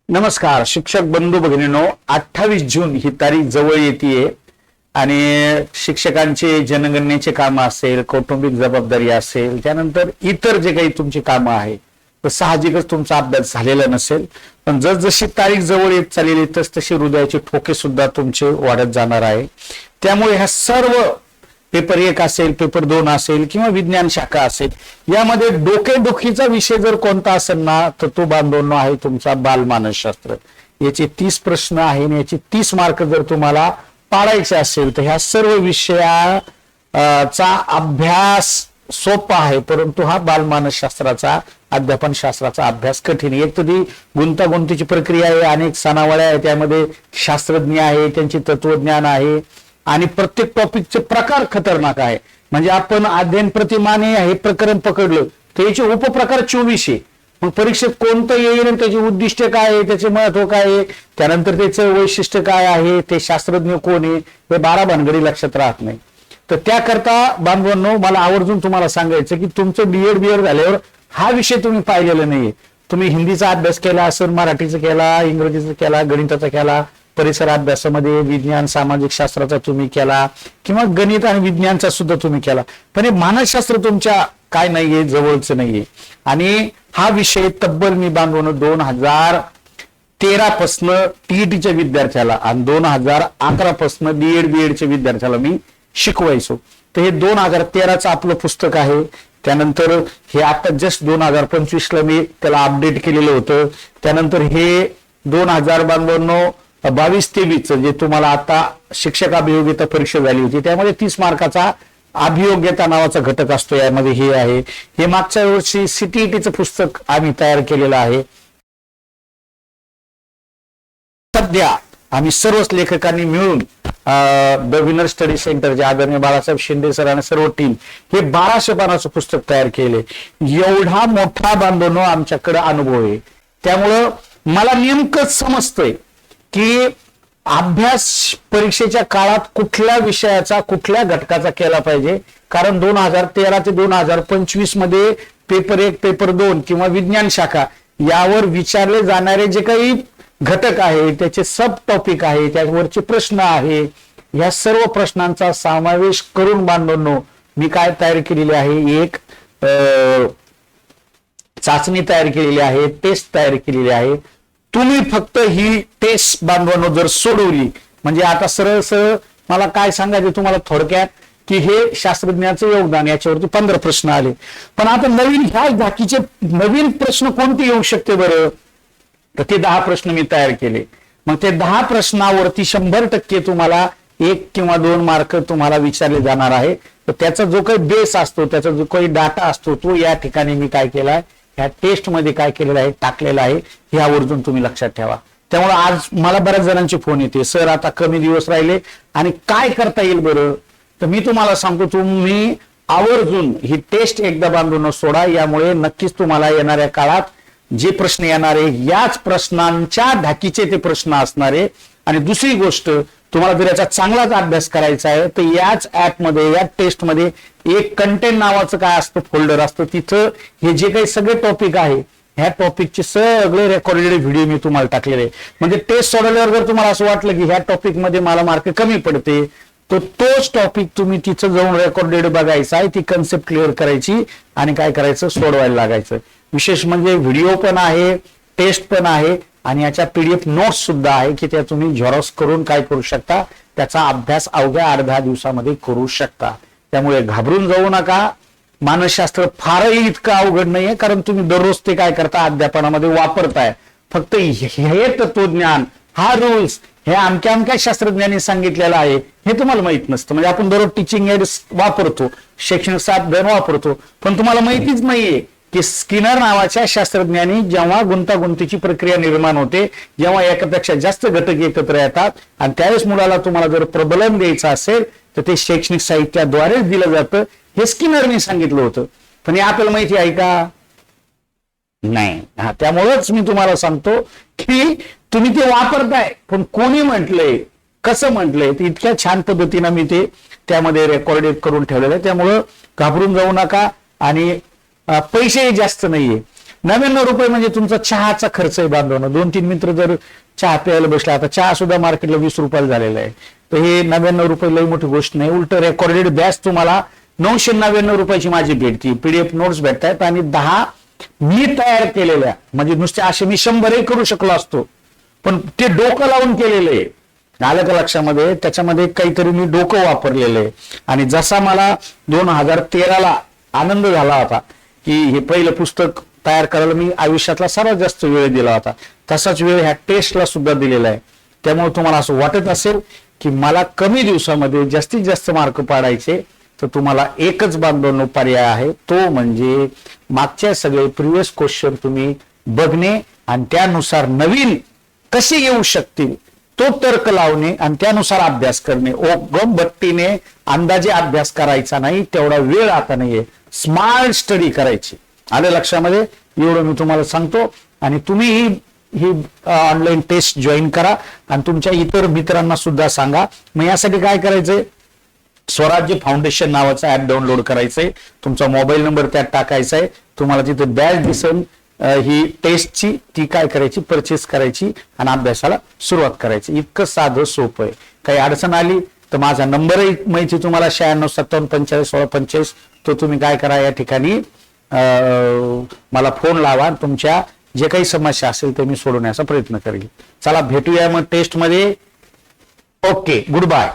नमस्कार शिक्षक बंधू भगिनींनो, 28 जून ही तारीख जवळ येते आणि शिक्षकांचे जनगणनेचे काम असेल, कौटुंबिक जबाबदारी असेल, त्यानंतर इतर जे काही तुमची कामं आहे तर साहजिकच तुमचा अभ्यास झालेला नसेल. पण जसजशी तारीख जवळ येत चाललेली तसतशी हृदयाचे ठोके सुद्धा तुमचे वाढत जाणार आहे. त्यामुळे ह्या सर्व पेपर 1 असेल, पेपर 2 असेल किंवा विज्ञान शाखा असेल, यामध्ये डोकेदुखीचा विषय जर कोणता असेल ना तर तो बांधवनो आहे तुमचा बालमानसशास्त्र. याचे 30 प्रश्न आहे आणि याचे 30 मार्क जर तुम्हाला पाडायचे असेल तर ह्या सर्व विषयाचा अभ्यास सोपा आहे, परंतु हा बालमानसशास्त्राचा अध्यापन शास्त्राचा अभ्यास कठीण आहे. एक तर ती गुंतागुंतीची प्रक्रिया आहे, अनेक सणावळ्या आहे, त्यामध्ये शास्त्रज्ञ आहे, त्यांची तत्वज्ञान आहे आणि प्रत्येक टॉपिकचे प्रकार खतरनाक आहे. म्हणजे आपण अध्ययन प्रतिमाने हे प्रकरण पकडलं तर याचे उपप्रकार 24 आहे. मग परीक्षेत कोणतं येईल, त्याची उद्दिष्ट काय आहे, त्याचे महत्व काय आहे, त्यानंतर त्याचं वैशिष्ट्य काय आहे, ते शास्त्रज्ञ कोण आहे, हे 12 भानगडी लक्षात राहत नाही. तर त्याकरता बांधवांनो मला आवर्जून तुम्हाला सांगायचं की तुमचं बीएड झाल्यावर हा विषय तुम्ही पाहिलेला नाहीये. तुम्ही हिंदीचा अभ्यास केला असेल, मराठीचा केला, इंग्रजीचा केला, गणिताचा केला, परिसर अभ्यासामध्ये विज्ञान सामाजिक शास्त्राचा तुम्ही केला किंवा गणित आणि विज्ञानचा सुद्धा तुम्ही केला, पण हे मानसशास्त्र तुमच्या काय नाहीये, जवळच नाहीये. आणि हा विषय तब्बल मी बांधवनो 2013 पासून टीईटीच्या विद्यार्थ्याला आणि 2011 पासून बीएडच्या विद्यार्थ्याला मी शिकवायचो. तर हे 2013चं आपलं पुस्तक आहे. त्यानंतर हे आता जस्ट 2025ला मी त्याला अपडेट केलेलं होतं. त्यानंतर हे 2022-23 जे तुम्हाला आता शिक्षक अभियोग्यता परीक्षा झाली होती त्यामध्ये 30 मार्काचा अभियोग्यता नावाचा घटक असतो. यामध्ये हे आहे, हे मागच्या वर्षी सीटीईटीचं पुस्तक आम्ही तयार केलेलं आहे. सध्या आम्ही सर्वच लेखकांनी मिळून द विनर स्टडी सेंटर जे आदरणीय बाळासाहेब शिंदे सर आणि सर्व टीम हे 1200 पानाचं पुस्तक तयार केले. एवढा मोठा बांधवनो आमच्याकडे अनुभव आहे. त्यामुळं मला नेमकंच समजतंय की अभ्यास परीक्षेच्या काळात कुठल्या विषयाचा कुठल्या घटकाचा केला पाहिजे. कारण 2013 ते 2025 मध्ये पेपर 1 पेपर 2 किंवा विज्ञान शाखा यावर विचारले जाणारे जे काही घटक आहे, त्याचे सब टॉपिक आहे, त्यावरचे प्रश्न आहे, या सर्व प्रश्नांचा समावेश करून बांधवनो मी काय तयार केलेली आहे, एक चाचणी तयार केलेली आहे, टेस्ट तयार केलेली आहे. तुम्ही फक्त ही टेस्ट बांधवनो जर सोडवली म्हणजे आता सरळ सरळ मला काय सांगायचं तुम्हाला थोडक्यात की हे शास्त्रज्ञाचं योगदान याच्यावरती 15 प्रश्न आले. पण आता नवीन ह्या झाकीचे नवीन प्रश्न कोणते येऊ शकते बरं, तर ते 10 प्रश्न मी तयार केले. मग ते 10 प्रश्नावरती 100% तुम्हाला 1 किंवा 2 मार्क तुम्हाला विचारले जाणार आहे. तर त्याचा जो काही बेस असतो, त्याचा जो काही डाटा असतो तो या ठिकाणी मी काय केलाय, ह्या टेस्ट मध्ये काय केलेलं आहे, टाकलेलं आहे. हे आवर्जून तुम्ही लक्षात ठेवा. त्यामुळे आज मला बऱ्याच जणांचे फोन येते, सर आता कमी दिवस राहिले आणि काय करता येईल बरं. तर मी तुम्हाला सांगतो तुम्ही आवर्जून ही टेस्ट एकदा बांधून सोडा. यामुळे नक्कीच तुम्हाला येणाऱ्या काळात जे प्रश्न येणारे याच प्रश्नांच्या धाकीचे ते प्रश्न असणारे. आणि दुसरी गोष्ट, तुम्हाला जर याचा चांगलाच अभ्यास करायचा आहे तर याच ऍपमध्ये या टेस्टमध्ये एक कंटेंट नावाचं काय असतं फोल्डर असतं, तिथं हे जे काही सगळे टॉपिक आहे ह्या टॉपिकचे सगळे रेकॉर्डेड व्हिडिओ मी तुम्हाला टाकलेले आहे. म्हणजे टेस्ट सोडवल्यावर जर तुम्हाला असं वाटलं की ह्या टॉपिक मध्ये मला मार्क कमी पडते तर तोच टॉपिक तुम्ही तिथं जाऊन रेकॉर्डेड बघायचा आहे, ती कन्सेप्ट क्लिअर करायची आणि काय करायचं, सोडवायला लागायचं. विशेष म्हणजे व्हिडिओ पण आहे, टेस्ट पण आहे आणि याच्या पीडीएफ नोट्स सुद्धा आहे की त्या तुम्ही झेरॉक्स करून काय करू शकता, त्याचा अभ्यास अवघ्या 8-10 दिवसामध्ये करू शकता. त्यामुळे घाबरून जाऊ नका. मानसशास्त्र फारही इतकं अवघड नाहीये, कारण तुम्ही दररोज ते काय करता, अध्यापनामध्ये वापरताय. फक्त हे तत्वज्ञान, हा रूल्स हे अमक्या शास्त्रज्ञांनी सांगितलेलं आहे हे तुम्हाला माहित नसतं. म्हणजे आपण दररोज टीचिंग एड्स वापरतो, शैक्षणिक साधन वापरतो, पण तुम्हाला माहितीच नाहीये की स्किनर नावाच्या शास्त्रज्ञांनी जेव्हा गुंतागुंतीची प्रक्रिया निर्माण होते, जेव्हा एकापेक्षा जास्त घटक एकत्र येतात आणि त्यावेळेस मुलाला तुम्हाला जर प्रबलन द्यायचं असेल तर ते शैक्षणिक साहित्याद्वारेच दिलं जातं, हे स्किनरने सांगितलं होतं. पण हे आपल्याला माहिती आहे का, नाही. त्यामुळेच मी तुम्हाला सांगतो की तुम्ही ते वापरताय, पण कोणी म्हटलंय, कसं म्हटलंय, ते इतक्या छान पद्धतीनं मी ते त्यामध्ये रेकॉर्डेड करून ठेवलेलं आहे. त्यामुळं घाबरून जाऊ नका. आणि पैसे जास्त नाहीये. ₹99 म्हणजे तुमचा चहाचा खर्च आहे बांधवांनो. 2-3 मित्र जर चहा प्यायला बसला, आता चहा सुद्धा मार्केटला ₹20 झालेला आहे. तर हे ₹99 लई मोठी गोष्ट नाही. उलट रेकॉर्डेड बॅच तुम्हाला ₹999 माझी भेटती. PDF नोट्स भेटतायत आणि 10 मी तयार केलेल्या, म्हणजे नुसते असे मी 100 करू शकलो असतो, पण ते डोकं लावून केलेलं आहे. आलं का लक्षामध्ये? त्याच्यामध्ये काहीतरी मी डोकं वापरलेलं आहे. आणि जसा मला 2013ला आनंद झाला होता की हे पहिलं पुस्तक तयार करायला मी आयुष्यातला सर्वात जास्त वेळ दिला होता, तसाच वेळ ह्या टेस्टला सुद्धा दिलेला आहे. त्यामुळे तुम्हाला असं वाटत असेल की मला कमी दिवसामध्ये जास्तीत जास्त मार्क पाडायचे, तर तुम्हाला एकच बांधवांनो पर्याय आहे, तो म्हणजे मागच्या सगळे प्रिव्हियस क्वेश्चन तुम्ही बघणे आणि त्यानुसार नवीन कसे येऊ शकतील तो तर्क लावणे आणि त्यानुसार अभ्यास करणे. ओगम बट्टीने अंदाजे अभ्यास करायचा नाही, तेवढा वेळ आता नाहीये. स्मार्ट स्टडी करायची. आलं लक्षामध्ये? एवढं मी तुम्हाला सांगतो. आणि तुम्ही ही ऑनलाईन टेस्ट जॉईन करा आणि तुमच्या इतर मित्रांना सुद्धा सांगा. मग यासाठी काय करायचंय? स्वराज्य फाउंडेशन नावाचं ऍप डाउनलोड करायचंय, तुमचा मोबाईल नंबर त्यात टाकायचा आहे, तुम्हाला तिथे बॅच दिसेल ही टेस्टची, ती काय करायची? परचेस करायची आणि अभ्यासाला सुरुवात करायची. इतकं साधं सोपं आहे. काही अडचण आली तर माझा नंबरही माहिती तुम्हाला 9657451645. तो तुम्ही काय करा, या ठिकाणी मला फोन लावा. तुमच्या जे काही समस्या असेल ते मी सोडवण्याचा प्रयत्न करेल. चला भेटूया मग टेस्ट मध्ये. Okay, good bye.